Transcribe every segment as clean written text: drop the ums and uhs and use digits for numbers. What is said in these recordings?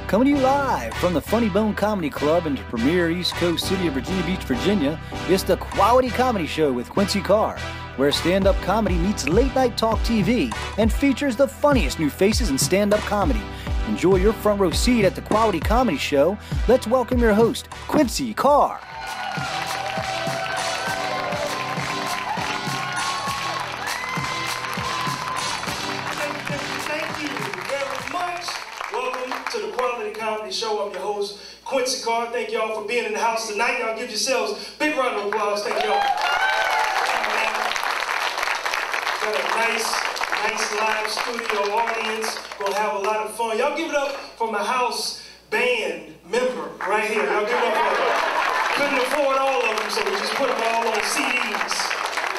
Coming to you live from the Funny Bone Comedy Club in the premier East Coast city of Virginia Beach, Virginia, it's the Quality Comedy Show with Quincy Carr, where stand-up comedy meets late-night talk TV and features the funniest new faces in stand-up comedy. Enjoy your front row seat at the Quality Comedy Show. Let's welcome your host, Quincy Carr. To the Quality Comedy Show. I'm your host, Quincy Carr. Thank y'all for being in the house tonight. Y'all give yourselves a big round of applause. Thank y'all. Got a nice live studio audience. Gonna have a lot of fun. Y'all give it up for my house band member right here. Y'all give it up for them. Couldn't afford all of them, so we just put them all on CDs.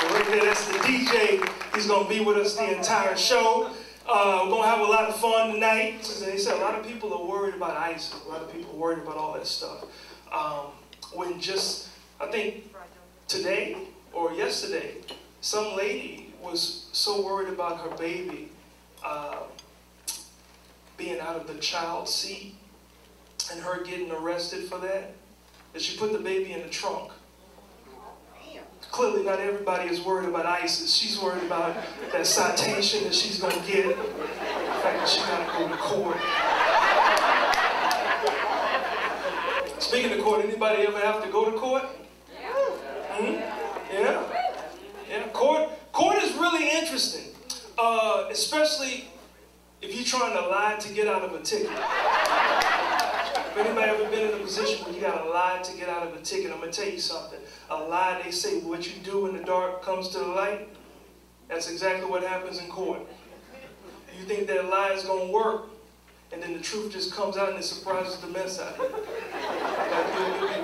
And right there, that's the DJ. He's gonna be with us the entire show. We're going to have a lot of fun tonight. As they said, a lot of people are worried about ISIS. A lot of people are worried about all that stuff. When just, I think, today or yesterday, some lady was so worried about her baby being out of the child seat and her getting arrested for that she put the baby in the trunk. Clearly not everybody is worried about ISIS. She's worried about that citation that she's going to get. The fact that she's got to go to court. Speaking of court, anybody ever have to go to court? Yeah. Court is really interesting. Especially if you're trying to lie to get out of a ticket. If anybody ever been in a position where you got to lie to get out of a ticket, I'm going to tell you something. A lie, they say, what you do in the dark comes to the light. That's exactly what happens in court. You think that lie is going to work, and then the truth just comes out and it surprises the mess out of you. You'll be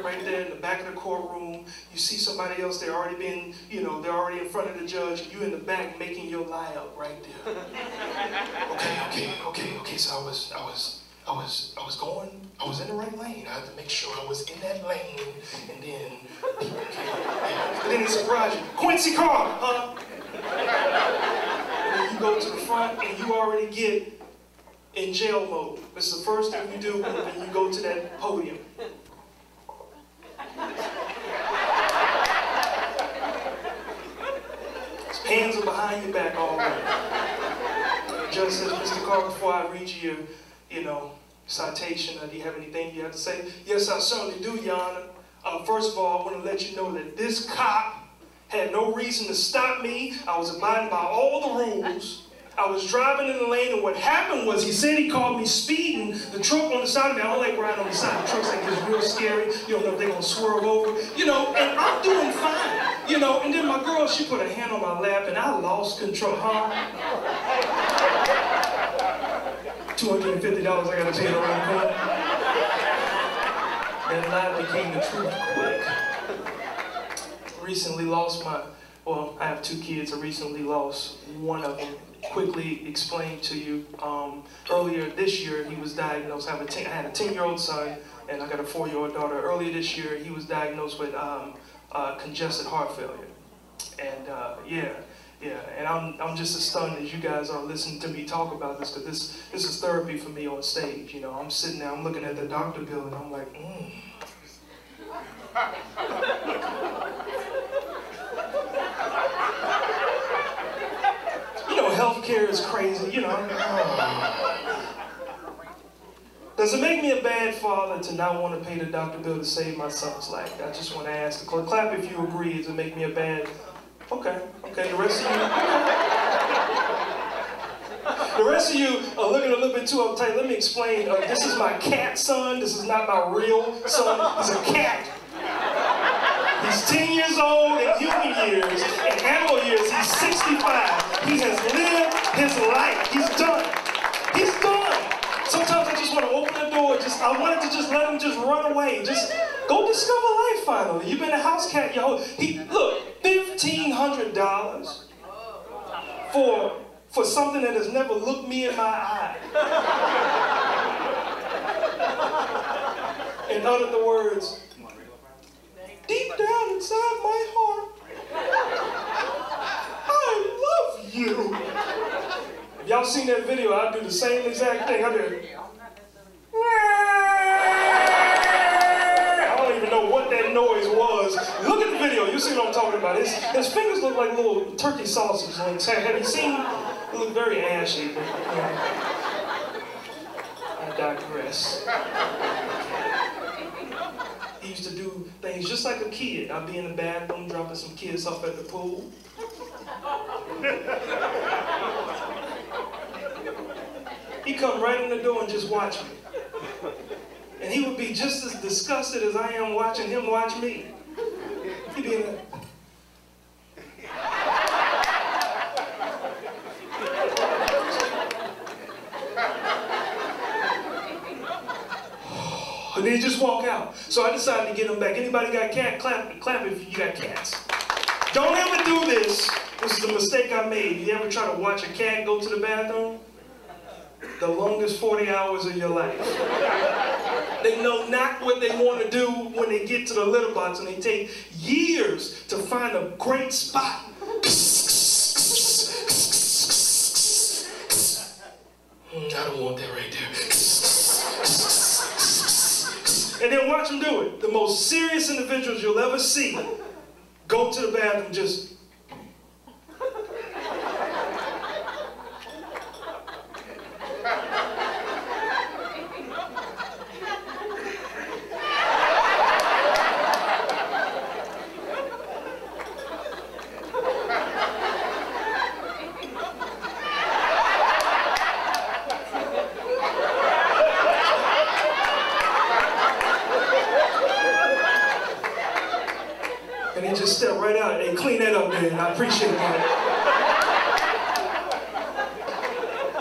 right there in the back of the courtroom. You see somebody else, they're already been, they're already in front of the judge. You in the back making your lie up right there. Okay. So I was in the right lane. I had to make sure I was in that lane, and then people came. And then it surprised you. Quincy Carr, huh? And then you go to the front, and you already get in jail mode. This is the first thing you do when you go to that podium. His hands are behind your back all right. The judge says, Mr. Carr, before I read you, citation, do you have anything you have to say? Yes, I certainly do, Your Honor. First of all, I want to let you know that this cop had no reason to stop me. I was abiding by all the rules. I was driving in the lane, and what happened was he said he called me speeding. The truck on the side of me, I don't like riding on the side of the trucks. Like, it's real scary. You don't know if they're going to swerve over. And I'm doing fine. And then my girl, she put a hand on my lap, and I lost control. $250 I got to pay it around the corner. That lie became the truth quick. Recently lost I have 2 kids. I recently lost one of them. Quickly explain to you, earlier this year he was diagnosed. I had a 10-year-old son and I got a 4-year-old daughter. Earlier this year he was diagnosed with congested heart failure. And and I'm just as stunned as you guys are listening to me talk about this, because this is therapy for me on stage. I'm sitting there, I'm looking at the doctor bill, and I'm like, Healthcare is crazy, Does it make me a bad father to not want to pay the doctor bill to save my son's life? I just want to ask. Clap if you agree. Does it make me a bad... Okay, the rest of you are looking a little bit too uptight. Let me explain. This is my cat son. This is not my real son. He's a cat. He's 10 years old in human years. In animal years, he's 65. He has lived his life. He's done. He's done. Sometimes I just want to open the door. I wanted to just let him just run away. Just go discover life finally. You've been a house cat your whole... Look, $1,500 for something that has never looked me in my eye. In other words, deep down inside my heart, I love you. If y'all seen that video, I'll do the same exact thing. I do. see what I'm talking about. His fingers look like little turkey sausage links. Have you seen them? They look very ashy. But, I digress. He used to do things just like a kid. I'd be in the bathroom dropping some kids off at the pool. He'd come right in the door and just watch me. And he would be just as disgusted as I am watching him watch me. He'd be in there. And then he just walk out. So I decided to get him back. Anybody got a cat? Clap if you got cats. Don't ever do this. This is a mistake I made. You ever try to watch a cat go to the bathroom? The longest 40 hours of your life. They know not what they want to do when they get to the litter box, and they take years to find a great spot. I don't want that right there. And then watch them do it. The most serious individuals you'll ever see go to the bathroom just... And they just step right out and clean that up there, and I appreciate that.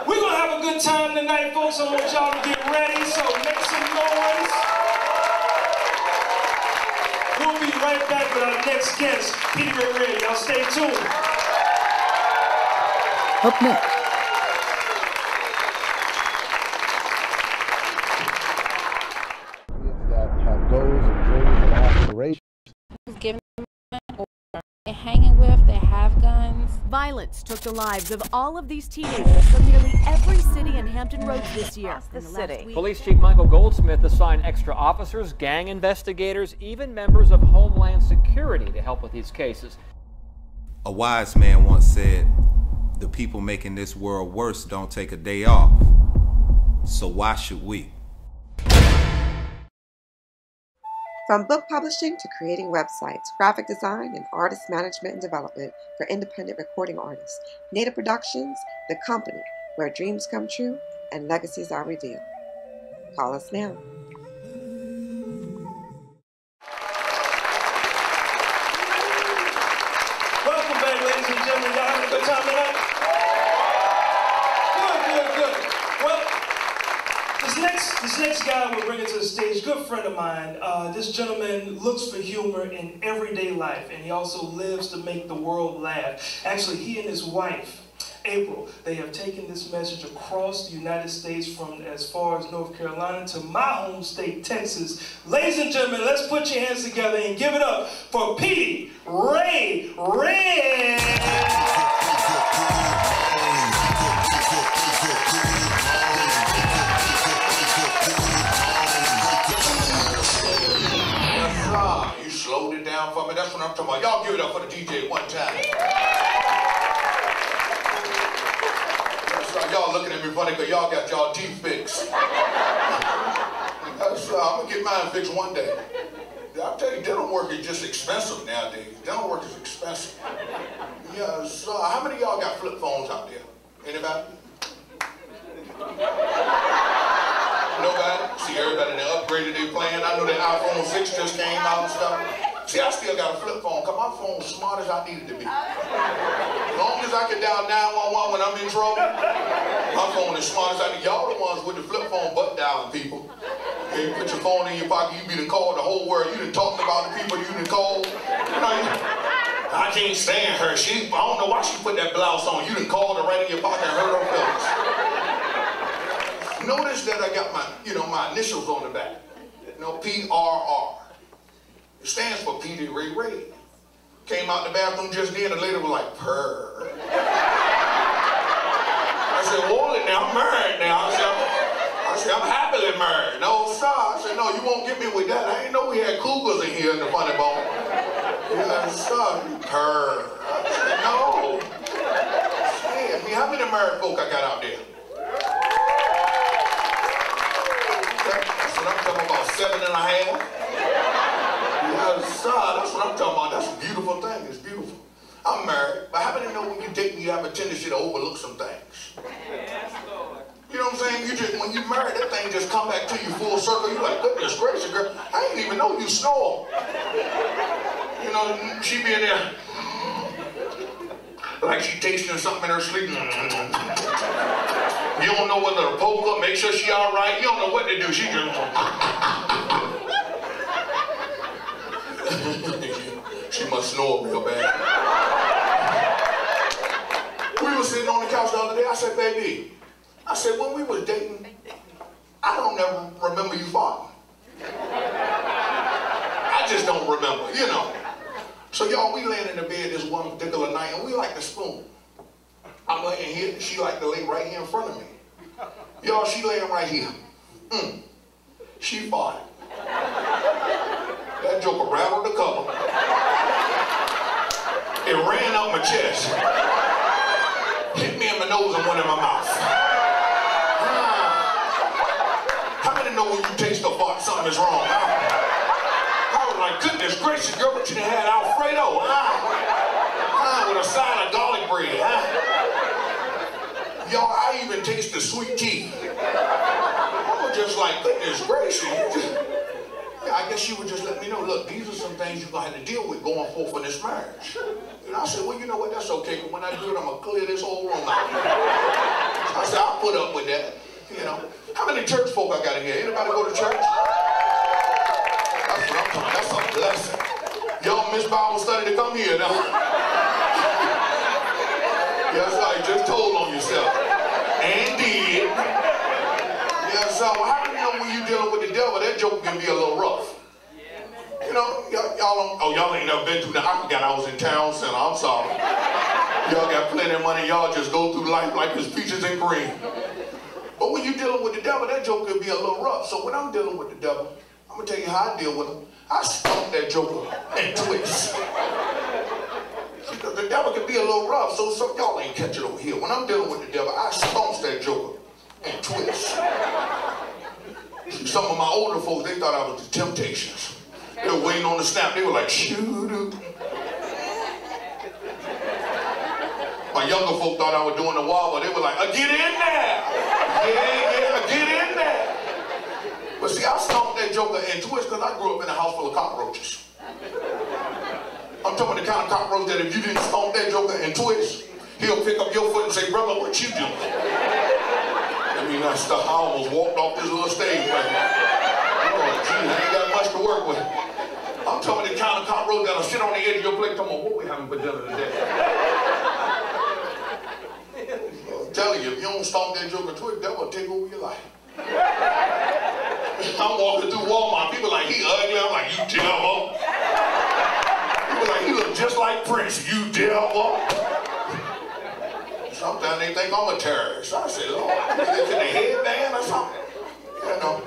We're gonna have a good time tonight, folks. I want y'all to get ready, so make some noise. We'll be right back with our next guest, Peaty Ray-Red. Y'all stay tuned. Up next. That have goals and dreams and aspirations. Giving them or they're hanging with, they have guns. Violence took the lives of all of these teenagers from nearly every city in Hampton Roads this year. The city. Police Chief Michael Goldsmith assigned extra officers, gang investigators, even members of Homeland Security to help with these cases. A wise man once said, "The people making this world worse don't take a day off. So why should we?" From book publishing to creating websites, graphic design, and artist management and development for independent recording artists, Native Productions, the company where dreams come true and legacies are revealed. Call us now. Welcome back, ladies and gentlemen. Y'all having a good time tonight? Good. Well, this next guy we're bringing to the stage, good friend of mine. This gentleman looks for humor in everyday life, and he also lives to make the world laugh. Actually, he and his wife, April, they have taken this message across the United States from as far as North Carolina to my home state, Texas. Ladies and gentlemen, let's put your hands together and give it up for Peaty Ray-Red. You slowed it down for me. That's what I'm talking about. Y'all give it up for the DJ one time. That's right. Y'all looking at me funny because y'all got y'all teeth fixed. That's right. I'm going to get mine fixed one day. I'll tell you, dental work is just expensive nowadays. Dental work is expensive. Yes. How many of y'all got flip phones out there? Anybody? Nobody? See, everybody that upgraded their plan. I know the iPhone 6 just came out and stuff. See, I still got a flip phone because my phone's smart as I need it to be. As long as I can dial 911 when I'm in trouble, my phone is smart as I need. Y'all the ones with the flip phone butt dialing people. You put your phone in your pocket, you be done called the whole world. You done talked about the people you done called. You know, I can't stand her. I don't know why she put that blouse on. You done called her right in your pocket and hurt her feelings. Notice that I got my initials on the back. PRR. It stands for Peaty Ray-Red. Came out the bathroom just then, the lady was like, purr. I said, hold it now, I'm married now. I said, I'm happily married. No, sir. I said, no, you won't get me with that. I didn't know we had cougars in here in the funny bone. Yes, son. Her. No. Hey, I mean, how many married folk I got out there? That's what I'm talking about, 7.5. Yes, sir, that's what I'm talking about. That's a beautiful thing. It's beautiful. I'm married, but how many know when you date, you have a tendency to overlook some things? Yes, Lord. You know what I'm saying? You just, when you married, that thing just come back to you full circle. You're like, goodness gracious, girl, I didn't even know you snore. You know, she be in there like she tasting something in her sleep. You don't know whether to poke her, make sure she all right. You don't know what to do. She just... She must snore real bad. We were sitting on the couch the other day. I said, baby, I said, when we was dating, I don't ever remember you farting. I just don't remember, you know. So y'all, we laying in the bed this one particular night, and we like to spoon. I'm laying here, and she like to lay right here in front of me. Y'all, she laying right here. She farted. That joker rattled the cover. It ran up my chest. Hit me in my nose and one in my mouth. How many know when you taste a fart, something is wrong? I was like, goodness gracious, girl, but you done had Alfredo. With a side of garlic bread. Y'all, I even taste the sweet tea. I was just like, goodness gracious. Yeah, I guess she would just let me know, look, these are some things you're going to have to deal with going forth in this marriage. And I said, well, you know what, that's okay, but when I do it, I'm going to clear this whole room out. I said, I'll put up with that, you know. How many church folk I got in here? Anybody go to church? That's what I'm talking about. That's a blessing. Y'all miss Bible study to come here now. Yes, I just told on yourself. And did. Yes, so how do you know when you're dealing with the devil, that joke can be a little rough? You know, y'all ain't never been through that. I forgot I was in town center. I'm sorry. Y'all got plenty of money. Y'all just go through life like it's peaches and cream. But when you're dealing with the devil, that joke can be a little rough. So when I'm dealing with the devil, I'm going to tell you how I deal with him. I stomp that joker and twist. Because the devil can be a little rough, so y'all ain't catch it over here. When I'm dealing with the devil, I stomp that joker and twist. Some of my older folks, they thought I was the Temptations. They were waiting on the snap. They were like, shoot. My younger folk thought I was doing the wobble. They were like, get in there. Yeah, get in there. But see, I stomped that joker and twist because I grew up in a house full of cockroaches. I'm talking about the kind of cockroach that if you didn't stomp that joker and twist, he'll pick up your foot and say, brother, what you doing? I mean, I almost walked off this little stage, man. Oh, gee, I ain't got much to work with. I'm talking about the kind of cockroach that'll sit on the edge of your plate talking about what we having for dinner today. I'm telling you, if you don't stomp that joker to it, that will take over your life. I'm walking through Walmart, people like, he ugly. I'm like, you devil. People like, he look just like Prince, you devil. Sometimes they think I'm a terrorist. I said, Lord, is it a headband or something? You know.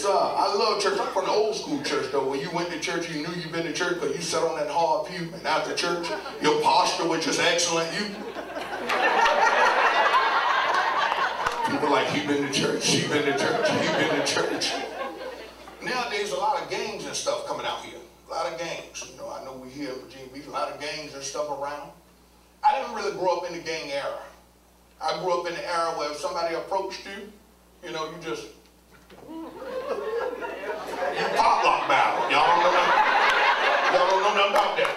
I love church. I'm from the old school church, though. When you went to church, you knew you'd been to church because you sat on that hard pew. And after church, your posture was just excellent. People like, he been to church, he been to church, he been to church. Nowadays, a lot of gangs and stuff coming out here. A lot of gangs. You know, I know we here in Virginia Beach, a lot of gangs and stuff around. I didn't really grow up in the gang era. I grew up in the era where if somebody approached you, you know, you just, you pop lock battle. Y'all don't know nothing. Y'all don't know nothing about that.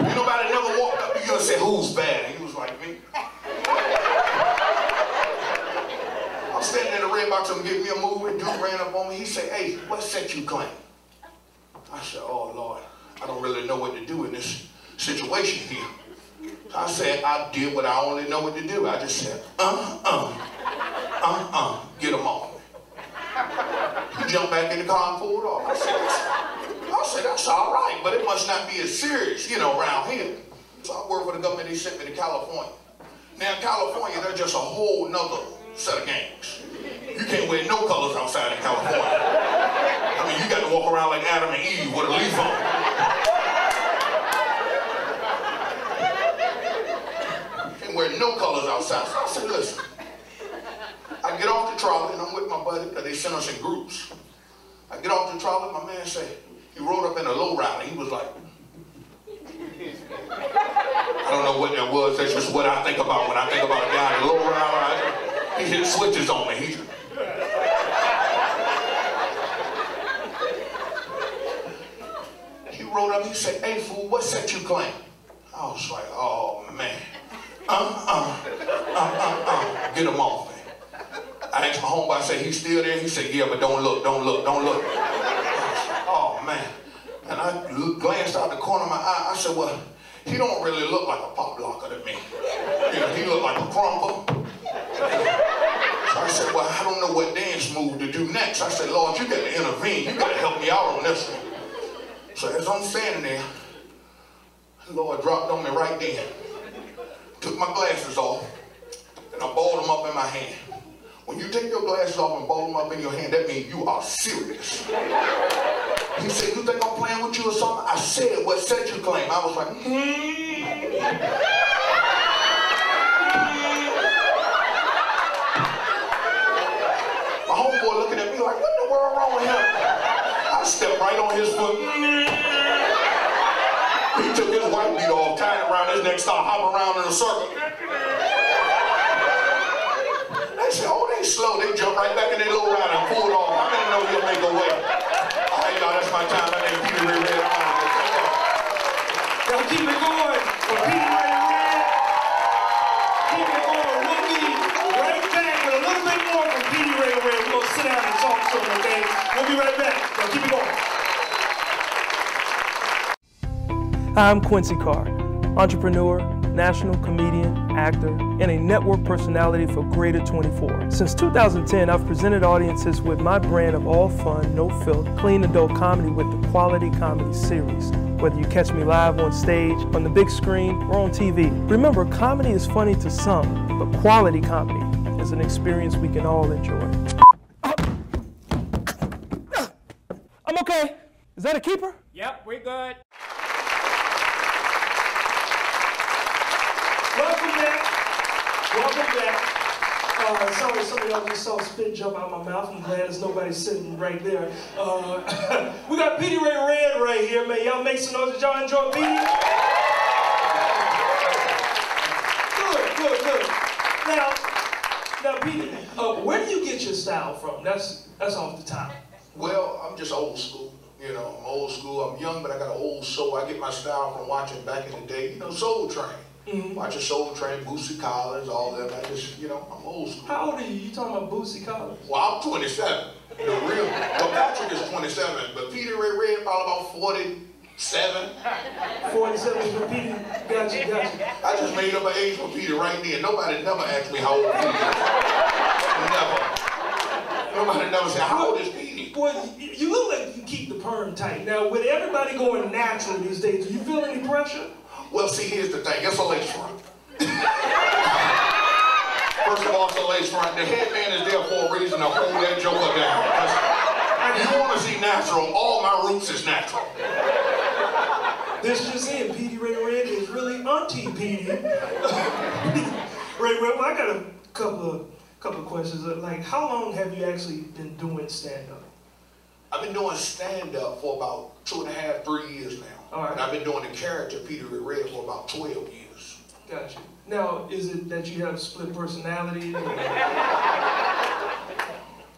You nobody never walked up to you and said, who's bad? And you was like, me. I'm standing in the red box and getting me a move, and dude ran up on me. He said, hey, what set you claim? I said, oh, Lord, I don't really know what to do in this situation here. I said, I did what I only know what to do. I just said, get him off me. He jumped back in the car and pulled off. I said, that's all right, but it must not be as serious, you know, around here. So I worked for the government. They sent me to California. Now, in California, they're just a whole nother set of gangs. You can't wear no colors outside in California. I mean, you got to walk walk around like Adam and Eve with a leaf on. Can't wear no colors outside. So I said, listen, I get off the trolley and I'm with my buddy, because they sent us in groups. I get off the trolley, my man said, he rode up in a lowrider. He was like, I don't know what that was. That's just what I think about when I think about a guy in a lowrider. He hit switches on me. He rode up, he said, hey fool, what set you claim? I was like, oh man. Get him off me. I asked my homeboy, I said, he's still there? He said, yeah, but don't look, don't look, don't look. Oh man. And I glanced out the corner of my eye. I said, well, he don't really look like a pop locker to me. You know, he looked like a crumple. So I said, well, I don't know what dance move to do next. I said, Lord, you got to intervene. You got to help me out on this one. So as I'm standing there, the Lord dropped on me right then. Took my glasses off, and I balled them up in my hand. When you take your glasses off and ball them up in your hand, that means you are serious. He said, you think I'm playing with you or something? I said, what set you claim? I was like, My homeboy looking at me like, what in the world wrong with him? I stepped right on his foot. He took his white beat off, tied it around his neck, started hopping around in a circle. They said, oh, they slow. They jump right back in their little ride and pulled off. I didn't know he'll make a way. All right, y'all, that's my time. My name is Peaty Ray-Red. Y'all keep it going for Peaty Ray-Red. Keep it going. We'll be right back with a little bit more from Peaty Ray-Red. We're going to sit down and talk to him, okay? We'll be right back. Y'all keep it going. Hi, I'm Quincy Carr, entrepreneur, national comedian, actor, and a network personality for Greater 24. Since 2010, I've presented audiences with my brand of all fun, no filter, clean adult comedy with the Quality Comedy series. Whether you catch me live on stage, on the big screen, or on TV. Remember, comedy is funny to some, but quality comedy is an experience we can all enjoy. I'm okay. Is that a keeper? Yep, we're good. Welcome back. Welcome back. Sorry, some of y'all just saw spit jump out my mouth. I'm glad there's nobody sitting right there. We got Peaty Ray-Red right here, man. Y'all make some noise. Did y'all enjoy Peaty? Good. Now, Peaty, where do you get your style from? That's off the top. Well, I'm just old school. You know, I'm old school. I'm young, but I got an old soul. I get my style from watching back in the day, you know, Soul Train. Watching Soul Train, Boosie Collins, all that. I just, you know, I'm old school. How old are you? You talking about Boosie Collins? Well, I'm 27. Well, Patrick is 27, but Peaty Ray-Red probably about 47. 47 for Peaty. Gotcha. I just made up an age for Peaty right there. Nobody never asked me how old Peaty is. Never. Nobody never said, how old is Peaty? Boy, you look like you keep the perm tight. Now, with everybody going natural these days, do you feel any pressure? Well, see, here's the thing. It's a lace front. First of all, it's a lace front. The headman is there for a reason to hold that joker down. If you want to see natural, all my roots is natural. This just in, Peaty Ray-Red is really Auntie Peaty. Ray-Red, well, I got a couple of questions. Like, how long have you actually been doing stand-up? I've been doing stand-up for about 2.5, 3 years now. All right. And I've been doing the character Peaty Ray-Red for about 12 years. Gotcha. Now, is it that you have split personality?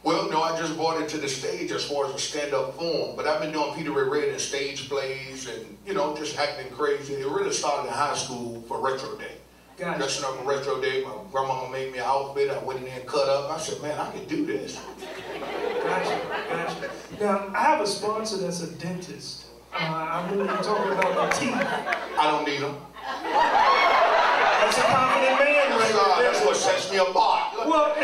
Well, no, I just brought it to the stage as far as a stand-up form, but I've been doing Peaty Ray-Red in stage plays and, you know, just acting crazy. It really started in high school for Retro Day. Gotcha. Dressing up for Retro Day, my grandmama made me an outfit. I went in there and cut up. I said, man, I can do this. Gotcha. Now, I have a sponsor that's a dentist. I'm really talking about the teeth. I don't need them. That's a confident man right there. That's what sets me apart. Well,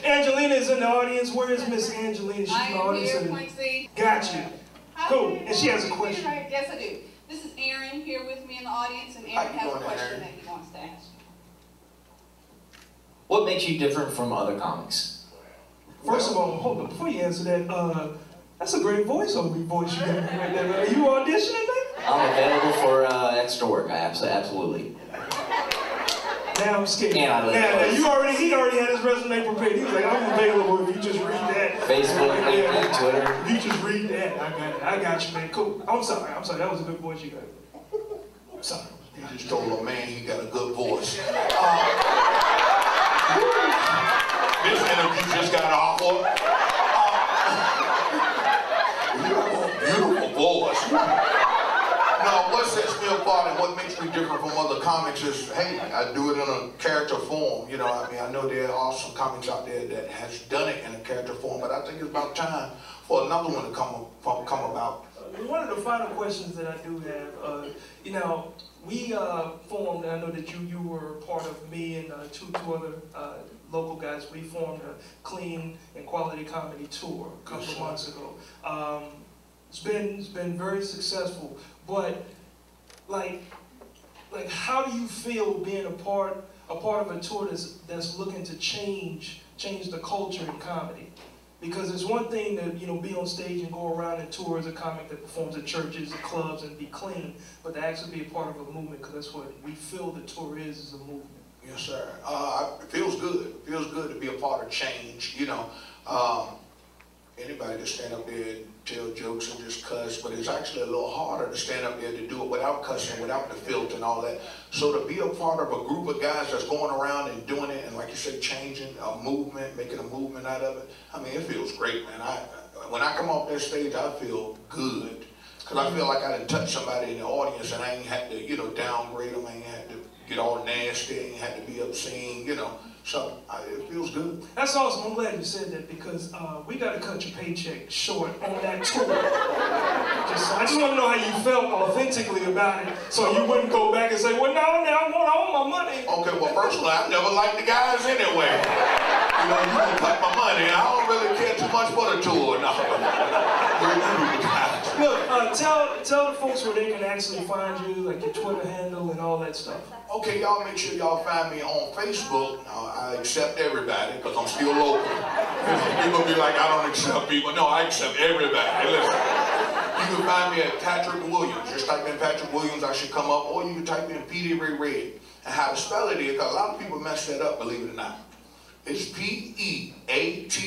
Angelina is in the audience. Where is Miss Angelina? She's in the audience. I'm here, Quincy. Got you. Cool. And she has a question. Yes, I do. This is Aaron here with me in the audience, and Aaron has a question that he wants to ask. What makes you different from other comics? First of all, hold on, before you answer that, that's a great voiceover voice you got right there. Are you auditioning, man? I'm available for extra work. Absolutely. Now I'm scared. Yeah, he already had his resume prepared. He was like, I'm available if you just read that. Facebook, LinkedIn, Twitter. If you just read that, I got you, man. Cool. I'm sorry. That was a good voice you got. I'm sorry. He just told a man he got a good voice. This interview just got awkward. Beautiful voice. Now, what sets me apart and what makes me different from other comics is, hey, I do it in a character form. You know, I mean, I know there are some comics out there that has done it in a character form, but I think it's about time for another one to come about. One of the final questions that I do have, you know, we formed, I know that you were part of me and two other local guys. We formed a Clean and Quality Comedy Tour a couple of months ago. It's been very successful, but like how do you feel being a part of a tour that's looking to change the culture in comedy? Because it's one thing to, you know, be on stage and go around and tour as a comic that performs at churches and clubs and be clean, but to actually be a part of a movement, because that's what we feel the tour is a movement. Yes, sir. It feels good. It feels good to be a part of change, you know. Anybody to stand up there and tell jokes and just cuss, but it's actually a little harder to stand up there to do it without cussing, without the filter and all that. So to be a part of a group of guys that's going around and doing it, and like you said, changing a movement, making a movement out of it, I mean, it feels great, man. When I come off that stage, I feel good. Because I feel like I done touched somebody in the audience and I ain't had to, you know, downgrade them, I ain't had to get all nasty, I ain't had to be obscene, you know. So it feels good. That's awesome. I'm glad you said that because we got to cut your paycheck short on that tour. I just want to know how you felt authentically about it, so you wouldn't go back and say, "Well, no, I want my money." Okay, well, personally, I never liked the guys anyway. You know, you can cut my money, and I don't really care too much for the tour. No. Look, tell the folks where they can actually find you, like your Twitter handle and all that stuff. Okay, y'all make sure y'all find me on Facebook. I accept everybody because I'm still local. People be like, I don't accept people. No, I accept everybody. Listen, you can find me at Patrick Williams. Just type in Patrick Williams, I should come up. Or you can type in Peaty Ray-Red. And how to spell it is, because a lot of people mess that up, believe it or not. It's Peaty-Ray-Red.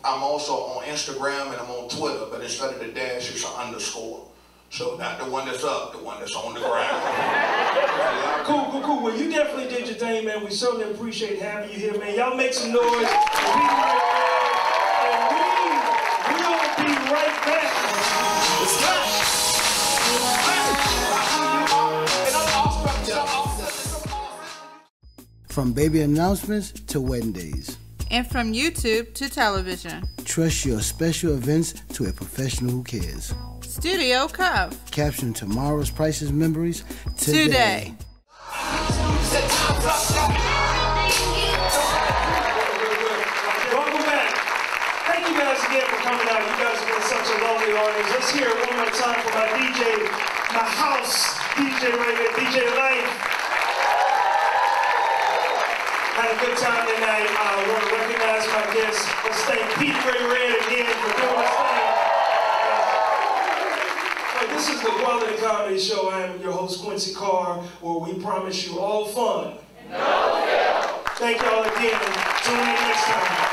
I'm also on Instagram and I'm on Twitter, but instead of the dash, it's an underscore. So not the one that's up, the one that's on the ground. Cool. Well, you definitely did your thing, man. We certainly appreciate having you here, man. Y'all make some noise. And we'll be right back. From baby announcements to wedding days. And from YouTube to television. Trust your special events to a professional who cares. Studio Cuff. Caption tomorrow's priceless memories today. Welcome back. Thank you guys again for coming out. You guys have been such a lovely audience. Let's hear it one more time for my DJ, my house DJ right here, DJ Life. Had a good time tonight. I want to recognize my guests. Let's thank Peaty Ray-Red again for doing this thing. This is the Quality Comedy Show. I am your host, Quincy Carr, where we promise you all fun. Thank y'all again. Tune in next time.